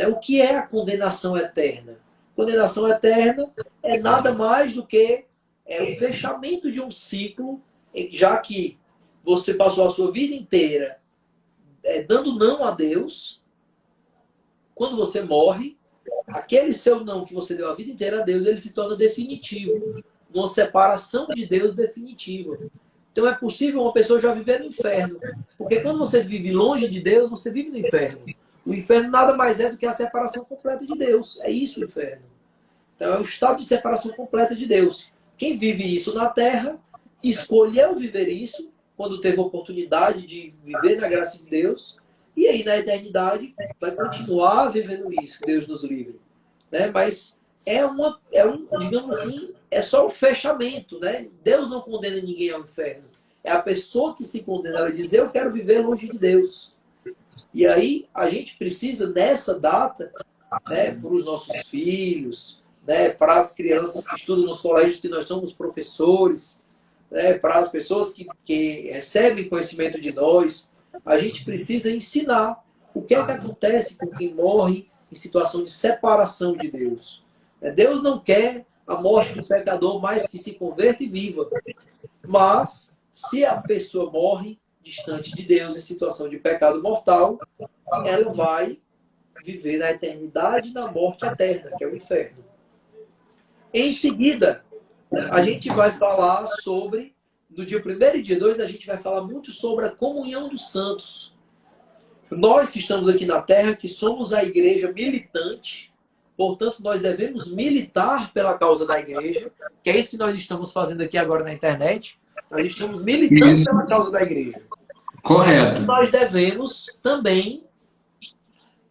O que é a condenação eterna? Condenação eterna é nada mais do que o fechamento de um ciclo, já que você passou a sua vida inteira dando não a Deus. Quando você morre, aquele seu não que você deu a vida inteira a Deus, ele se torna definitivo, uma separação de Deus definitiva. Então é possível uma pessoa já viver no inferno, porque quando você vive longe de Deus, você vive no inferno. O inferno nada mais é do que a separação completa de Deus. É isso o inferno. Então é o estado de separação completa de Deus. Quem vive isso na Terra, escolheu viver isso, quando teve a oportunidade de viver na graça de Deus, e aí na eternidade vai continuar vivendo isso, que Deus nos livre. Né? Mas digamos assim, é só um fechamento. Né? Deus não condena ninguém ao inferno. É a pessoa que se condena. Ela diz, eu quero viver longe de Deus. E aí a gente precisa, nessa data, né, para os nossos filhos, né, para as crianças que estudam nos colégios que nós somos professores, né, para as pessoas que recebem conhecimento de nós, a gente precisa ensinar o que é que acontece com quem morre em situação de separação de Deus. Deus não quer a morte do pecador, mais que se converta e viva. Mas, se a pessoa morre distante de Deus, em situação de pecado mortal, ela vai viver na eternidade e na morte eterna, que é o inferno. Em seguida, a gente vai falar sobre, no dia 1º e dia 2, a gente vai falar muito sobre a comunhão dos santos. Nós que estamos aqui na Terra, que somos a igreja militante, portanto, nós devemos militar pela causa da igreja, que é isso que nós estamos fazendo aqui agora na internet. Nós estamos militando pela causa da igreja. Correto. Nós devemos também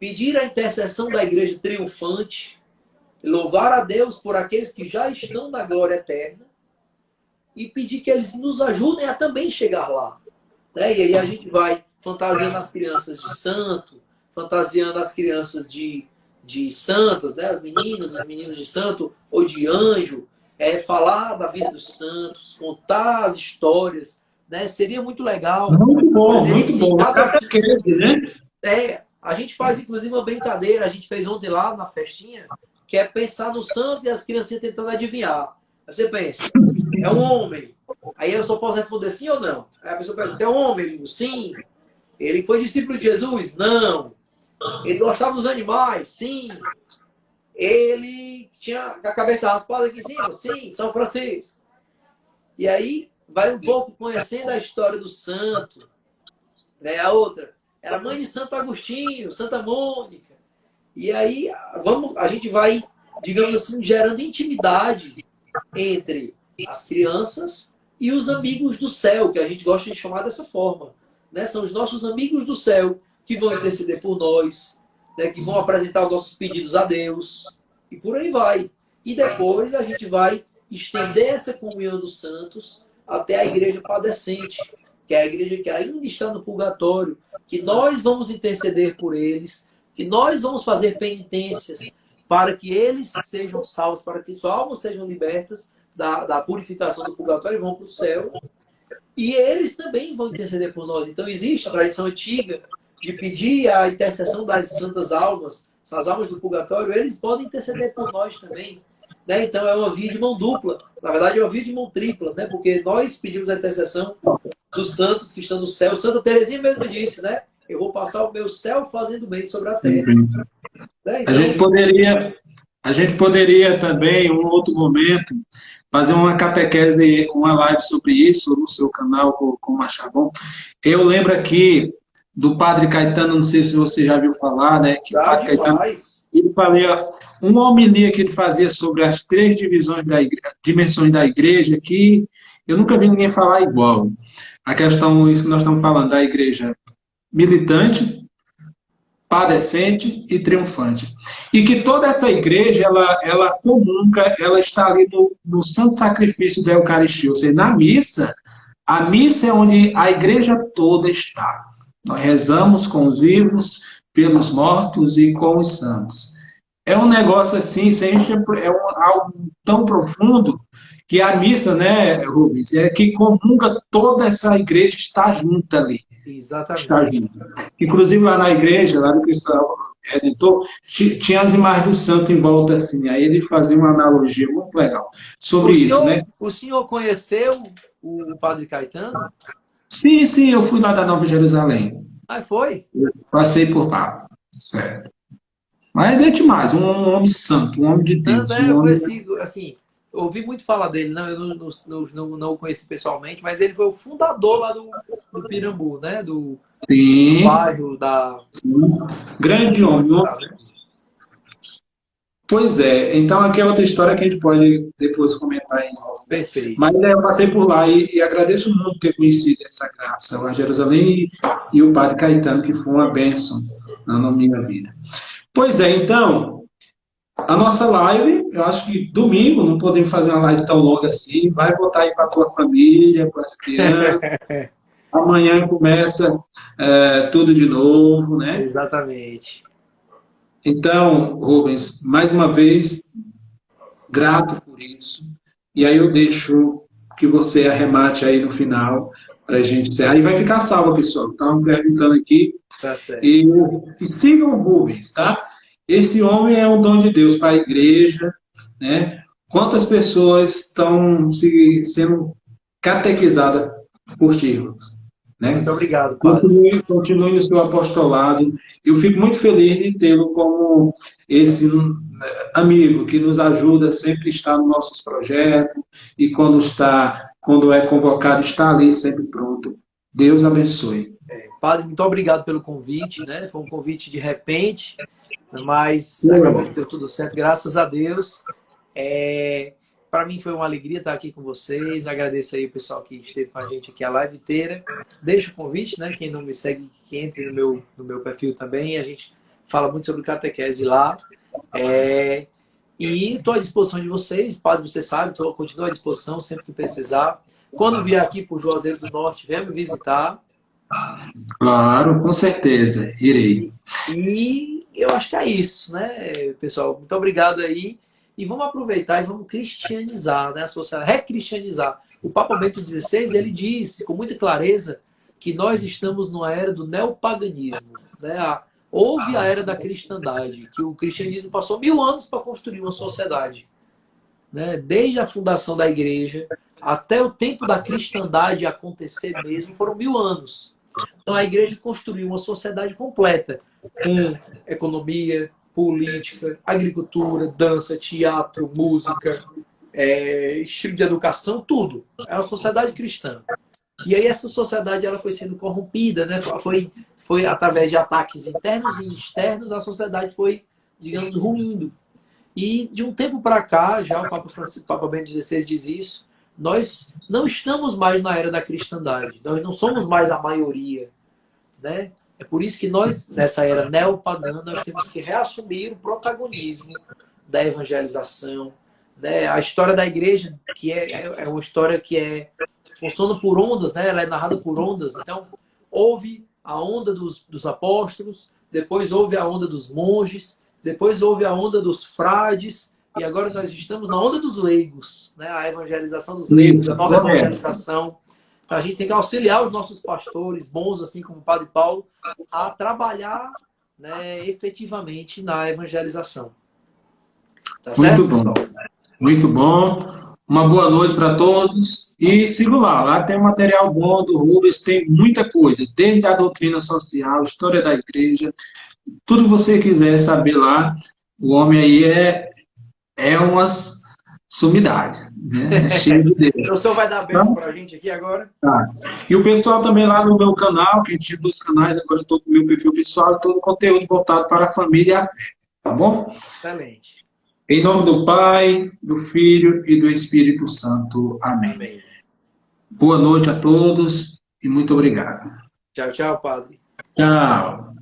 pedir a intercessão da igreja triunfante, louvar a Deus por aqueles que já estão na glória eterna e pedir que eles nos ajudem a também chegar lá. Né? E aí a gente vai fantasiando as crianças de santo, fantasiando as crianças de santas, né? As meninas, os meninos de santo ou de anjo, falar da vida dos santos, contar as histórias, né? Seria muito legal. Muito Por bom, exemplo, muito se bom. cada... Catequese, né? A gente faz inclusive uma brincadeira, a gente fez ontem lá na festinha, que é pensar no santo e as criancinhas tentando adivinhar. Aí você pensa, é um homem. Aí eu só posso responder sim ou não. Aí a pessoa pergunta, é um homem? Eu digo, sim. Ele foi discípulo de Jesus? Não. Ele gostava dos animais? Sim. Ele tinha a cabeça raspada aqui em cima? Sim. São Francisco. E aí vai um pouco conhecendo a história do santo. Né? A outra, era mãe de Santo Agostinho, Santa Mônica. E aí a gente vai, digamos assim, gerando intimidade entre as crianças e os amigos do céu, que a gente gosta de chamar dessa forma. Né? São os nossos amigos do céu que vão interceder por nós, né? Que vão apresentar os nossos pedidos a Deus, e por aí vai. E depois a gente vai estender essa comunhão dos santos até a igreja padecente, que é a igreja que ainda está no purgatório, que nós vamos interceder por eles, que nós vamos fazer penitências para que eles sejam salvos, para que suas almas sejam libertas da purificação do purgatório e vão para o céu. E eles também vão interceder por nós. Então existe a tradição antiga de pedir a intercessão das santas almas, as almas do purgatório, eles podem interceder por nós também. Né? Então é uma via de mão dupla. Na verdade é uma via de mão tripla, né? Porque nós pedimos a intercessão dos santos que estão no céu. Santa Teresinha mesmo disse, né? Eu vou passar o meu céu fazendo bem sobre a terra. Né? Então, A gente poderia também, em um outro momento, fazer uma catequese, uma live sobre isso no seu canal com o Machabon. Eu lembro aqui do Padre Caetano, não sei se você já viu falar, né? Que o dá Padre Caetano, demais. ele fazia uma homilia que ele fazia sobre as três divisões da igreja, dimensões da igreja, que eu nunca vi ninguém falar igual. A questão, isso que nós estamos falando, da igreja militante, padecente e triunfante. E que toda essa igreja, ela comunga, ela está ali no santo sacrifício da Eucaristia, ou seja, na missa, a missa é onde a igreja toda está. Nós rezamos com os vivos, pelos mortos e com os santos. É um negócio assim, algo tão profundo que a missa, né, Rubens, é que comunga toda essa igreja está junta ali. Está Exatamente. junto. Inclusive lá na igreja, lá do Cristão Redentor, tinha as imagens do santo em volta assim. Aí ele fazia uma analogia muito legal sobre isso, né? O senhor conheceu o Padre Caetano? Sim, sim, eu fui lá da Nova Jerusalém. Ah, foi? Passei por lá. Certo. Mas ele é demais, um homem santo, um homem de Não, Deus. né, Um eu homem... conheci, assim, eu ouvi muito falar dele, não, eu não o conheci pessoalmente, mas ele foi o fundador lá do Pirambu, né? Do Sim, bairro da grande homem. universidade, né? Pois é, então aqui é outra história que a gente pode depois comentar aí. Perfeito. Mas eu passei por lá e agradeço muito ter conhecido essa graça, a Jerusalém e o Padre Caetano, que foi uma bênção na minha vida. Pois é, então, a nossa live, eu acho que domingo, não podemos fazer uma live tão longa assim, vai voltar aí para a tua família, para as crianças, amanhã começa tudo de novo, né? Exatamente. Então, Rubens, mais uma vez, grato por isso. E aí eu deixo que você arremate aí no final para a gente encerrar. E vai ficar salvo, pessoal. Estavam perguntando aqui. Tá certo. E sigam o Rubens, tá? Esse homem é um dom de Deus para a igreja, né? Quantas pessoas estão sendo catequizadas por ti, né? Muito obrigado, Padre. Continue o seu apostolado. Eu fico muito feliz de tê-lo como esse amigo que nos ajuda sempre está nos nossos projetos e quando é convocado, está ali sempre pronto. Deus abençoe. Padre, muito obrigado pelo convite, né? Foi um convite de repente, mas acabou que deu tudo certo, graças a Deus. Para mim foi uma alegria estar aqui com vocês. Agradeço aí o pessoal que esteve com a gente aqui a live inteira. Deixo o convite, né? Quem não me segue, que entre no meu perfil também. A gente fala muito sobre catequese lá. E estou à disposição de vocês, padre, você sabe, continuo à disposição sempre que precisar. Quando vier aqui para o Juazeiro do Norte, venha me visitar. Claro, com certeza, irei. E eu acho que é isso, né, pessoal? Muito obrigado aí. E vamos aproveitar e vamos cristianizar, né, a sociedade, recristianizar. O Papa Bento XVI, ele disse com muita clareza que nós estamos numa era do neopaganismo, né? Houve a era da cristandade, que o cristianismo passou 1000 anos para construir uma sociedade, né? Desde a fundação da igreja até o tempo da cristandade acontecer mesmo, foram 1000 anos. Então a igreja construiu uma sociedade completa, com economia, política, agricultura, dança, teatro, música, estilo de educação, tudo. É uma sociedade cristã. E aí essa sociedade ela foi sendo corrompida, né? Foi através de ataques internos e externos, a sociedade foi, digamos, ruindo. E de um tempo para cá, já o Papa Bento XVI diz isso, nós não estamos mais na era da cristandade, nós não somos mais a maioria, né? É por isso que nós, nessa era neopagã, nós temos que reassumir o protagonismo da evangelização, né? A história da igreja, que é uma história que funciona por ondas, né? Ela é narrada por ondas. Então, houve a onda dos apóstolos, depois houve a onda dos monges, depois houve a onda dos frades, e agora nós estamos na onda dos leigos, né? A evangelização dos leigos, a nova evangelização. Então, a gente tem que auxiliar os nossos pastores, bons assim como o Padre Paulo, a trabalhar, né, efetivamente na evangelização. Tá certo, Muito bom. pessoal? Muito bom. Uma boa noite para todos. E siga lá. Lá tem material bom do Rubens, tem muita coisa, desde a doutrina social, história da igreja, tudo que você quiser saber lá. O homem aí é uma sumidade, né? É cheio de Deus. O senhor vai dar a bênção para a gente aqui agora? Tá. E o pessoal também lá no meu canal, que a gente tinha 2 canais, agora eu estou com o meu perfil pessoal, todo o conteúdo voltado para a família e a fé. Tá bom? Excelente. Em nome do Pai, do Filho e do Espírito Santo. Amém. Amém. Boa noite a todos e muito obrigado. Tchau, tchau, padre. Tchau.